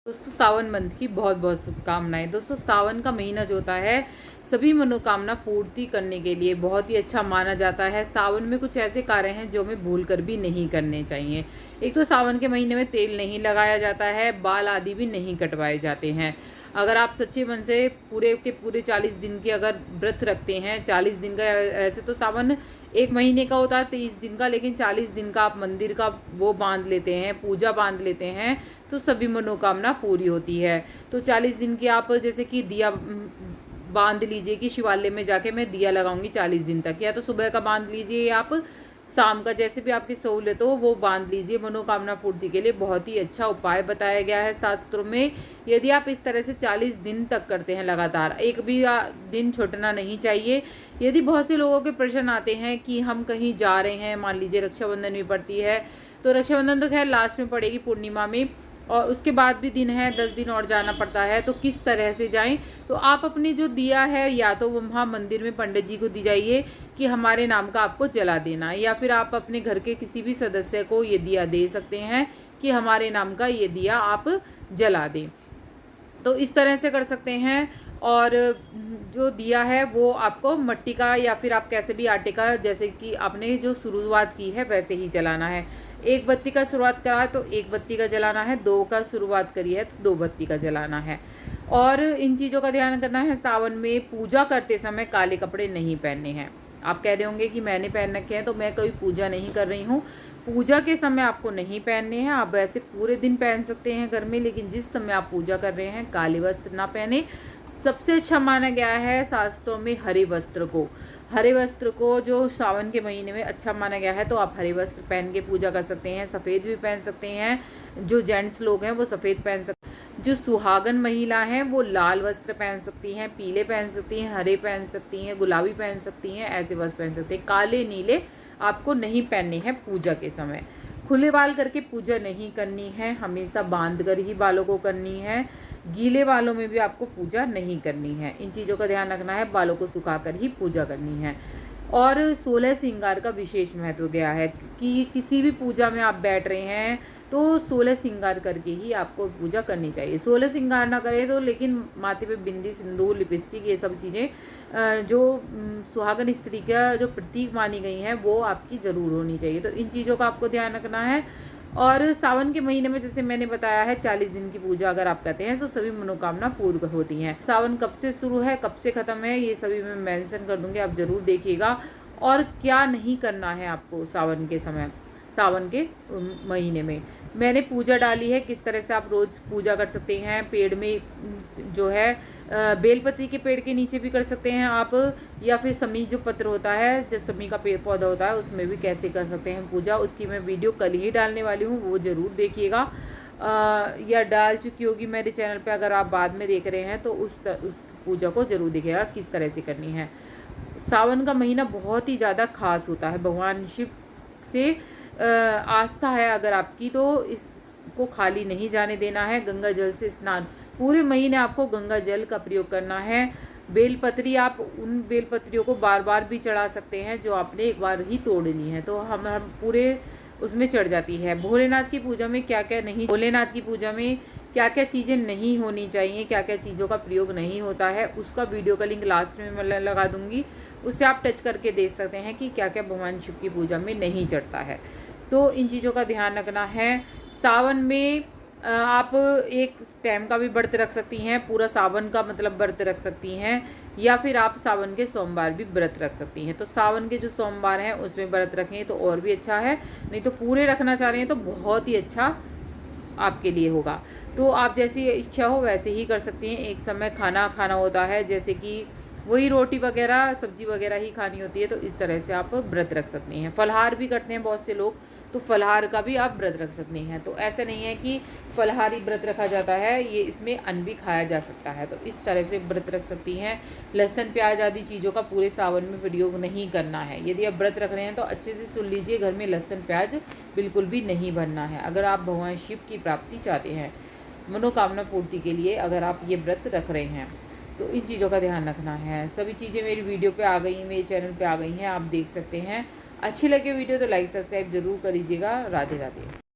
दोस्तों सावन मंथ की बहुत बहुत शुभकामनाएं। दोस्तों सावन का महीना जो होता है सभी मनोकामना पूर्ति करने के लिए बहुत ही अच्छा माना जाता है। सावन में कुछ ऐसे कार्य हैं जो हमें भूल कर भी नहीं करने चाहिए। एक तो सावन के महीने में तेल नहीं लगाया जाता है, बाल आदि भी नहीं कटवाए जाते हैं। अगर आप सच्चे मन से पूरे के पूरे 40 दिन के अगर व्रत रखते हैं, 40 दिन का, ऐसे तो सावन एक महीने का होता है 30 दिन का, लेकिन 40 दिन का आप मंदिर का वो बांध लेते हैं, पूजा बांध लेते हैं, तो सभी मनोकामना पूरी होती है। तो 40 दिन की आप जैसे कि दिया बांध लीजिए कि शिवालय में जाके मैं दिया लगाऊंगी 40 दिन तक, या तो सुबह का बांध लीजिए या आप शाम का, जैसे भी आपकी सहूलियत हो वो बांध लीजिए। मनोकामना पूर्ति के लिए बहुत ही अच्छा उपाय बताया गया है शास्त्रों में। यदि आप इस तरह से 40 दिन तक करते हैं लगातार, एक भी दिन छूटना नहीं चाहिए। यदि बहुत से लोगों के प्रश्न आते हैं कि हम कहीं जा रहे हैं, मान लीजिए रक्षाबंधन भी पड़ती है, तो रक्षाबंधन तो खैर लास्ट में पड़ेगी पूर्णिमा में, और उसके बाद भी दिन है, 10 दिन और जाना पड़ता है, तो किस तरह से जाएं। तो आप अपने जो दिया है या तो वहाँ मंदिर में पंडित जी को दी जाइए कि हमारे नाम का आपको जला देना, या फिर आप अपने घर के किसी भी सदस्य को ये दिया दे सकते हैं कि हमारे नाम का ये दिया आप जला दें। तो इस तरह से कर सकते हैं। और जो दिया है वो आपको मिट्टी का या फिर आप कैसे भी आटे का, जैसे कि आपने जो शुरुआत की है वैसे ही जलाना है। एक बत्ती का शुरुआत करा है तो एक बत्ती का जलाना है, दो का शुरुआत करी है तो दो बत्ती का जलाना है। और इन चीज़ों का ध्यान करना है। सावन में पूजा करते समय काले कपड़े नहीं पहनने हैं। आप कह रहे होंगे कि मैंने पहन रखे हैं तो मैं कोई पूजा नहीं कर रही हूँ। पूजा के समय आपको नहीं पहनने हैं। आप वैसे पूरे दिन पहन सकते हैं घर में, लेकिन जिस समय आप पूजा कर रहे हैं काले वस्त्र ना पहने। सबसे अच्छा माना गया है शास्त्रों में हरे वस्त्र को। हरे वस्त्र को जो सावन के महीने में अच्छा माना गया है, तो आप हरे वस्त्र पहन के पूजा कर सकते हैं। सफ़ेद भी पहन सकते हैं, जो जेंट्स लोग हैं वो सफ़ेद पहन सकते हैं। जो सुहागन महिला हैं वो लाल वस्त्र पहन सकती हैं, पीले पहन सकती हैं, हरे पहन सकती हैं, गुलाबी पहन सकती हैं, ऐसे वस्त्र पहन सकते हैं। काले नीले आपको नहीं पहनने हैं पूजा के समय। खुले बाल करके पूजा नहीं करनी है, हमेशा बांध कर ही बालों को करनी है। गीले बालों में भी आपको पूजा नहीं करनी है। इन चीज़ों का ध्यान रखना है, बालों को सुखाकर ही पूजा करनी है। और 16 श्रृंगार का विशेष महत्व गया है कि किसी भी पूजा में आप बैठ रहे हैं तो 16 श्रृंगार करके ही आपको पूजा करनी चाहिए। 16 श्रृंगार ना करें तो, लेकिन माथे पे बिंदी, सिंदूर, लिपस्टिक, ये सब चीज़ें जो सुहागन स्त्री का जो प्रतीक मानी गई हैं वो आपकी ज़रूर होनी चाहिए। तो इन चीज़ों का आपको ध्यान रखना है। और सावन के महीने में जैसे मैंने बताया है 40 दिन की पूजा अगर आप करते हैं तो सभी मनोकामना पूर्ण होती हैं। सावन कब से शुरू है, कब से ख़त्म है, ये सभी मैं मेंशन कर दूंगी, आप ज़रूर देखिएगा। और क्या नहीं करना है आपको सावन के समय, सावन के महीने में मैंने पूजा डाली है किस तरह से आप रोज़ पूजा कर सकते हैं। पेड़ में जो है बेलपत्री के पेड़ के नीचे भी कर सकते हैं आप, या फिर समी जो पत्र होता है, जो समी का पेड़ पौधा होता है, उसमें भी कैसे कर सकते हैं पूजा, उसकी मैं वीडियो कल ही डालने वाली हूँ, वो ज़रूर देखिएगा। या डाल चुकी होगी मेरे चैनल पे, अगर आप बाद में देख रहे हैं तो उस पूजा को ज़रूर देखिएगा किस तरह से करनी है। सावन का महीना बहुत ही ज़्यादा खास होता है। भगवान शिव से आस्था है अगर आपकी तो इसको खाली नहीं जाने देना है। गंगा जल से स्नान, पूरे महीने आपको गंगा जल का प्रयोग करना है। बेलपत्री, आप उन बेलपत्रियों को बार बार भी चढ़ा सकते हैं जो आपने एक बार ही तोड़नी है, तो हम पूरे उसमें चढ़ जाती है। भोलेनाथ की पूजा में क्या क्या नहीं, भोलेनाथ की पूजा में क्या क्या चीज़ें नहीं होनी चाहिए, क्या क्या चीज़ों का प्रयोग नहीं होता है, उसका वीडियो का लिंक लास्ट में मैं लगा दूंगी, उससे आप टच करके देख सकते हैं कि क्या क्या भगवान शिव की पूजा में नहीं चढ़ता है। तो इन चीज़ों का ध्यान रखना है। सावन में आप एक टाइम का भी व्रत रख सकती हैं, पूरा सावन का मतलब व्रत रख सकती हैं, या फिर आप सावन के सोमवार भी व्रत रख सकती हैं। तो सावन के जो सोमवार हैं उसमें व्रत रखें तो और भी अच्छा है, नहीं तो पूरे रखना चाह रहे हैं तो बहुत ही अच्छा आपके लिए होगा। तो आप जैसी इच्छा हो वैसे ही कर सकती हैं। एक समय खाना खाना होता है, जैसे कि वही रोटी वगैरह सब्जी वगैरह ही खानी होती है, तो इस तरह से आप व्रत रख सकती हैं। फलाहार भी करते हैं बहुत से लोग, तो फलाहार का भी आप व्रत रख सकती हैं। तो ऐसा नहीं है कि फलाहारी व्रत रखा जाता है, ये इसमें अन्न भी खाया जा सकता है, तो इस तरह से व्रत रख सकती हैं। लहसुन प्याज आदि चीज़ों का पूरे सावन में प्रयोग नहीं करना है। यदि आप व्रत रख रहे हैं तो अच्छे से सुन लीजिए, घर में लहसुन प्याज बिल्कुल भी नहीं बनना है। अगर आप भगवान शिव की प्राप्ति चाहते हैं, मनोकामना पूर्ति के लिए अगर आप ये व्रत रख रहे हैं, तो इन चीज़ों का ध्यान रखना है। सभी चीज़ें मेरी वीडियो पे आ गई, मेरे चैनल पे आ गई हैं, आप देख सकते हैं। अच्छी लगे वीडियो तो लाइक सब्सक्राइब जरूर कर लीजिएगा। राधे राधे।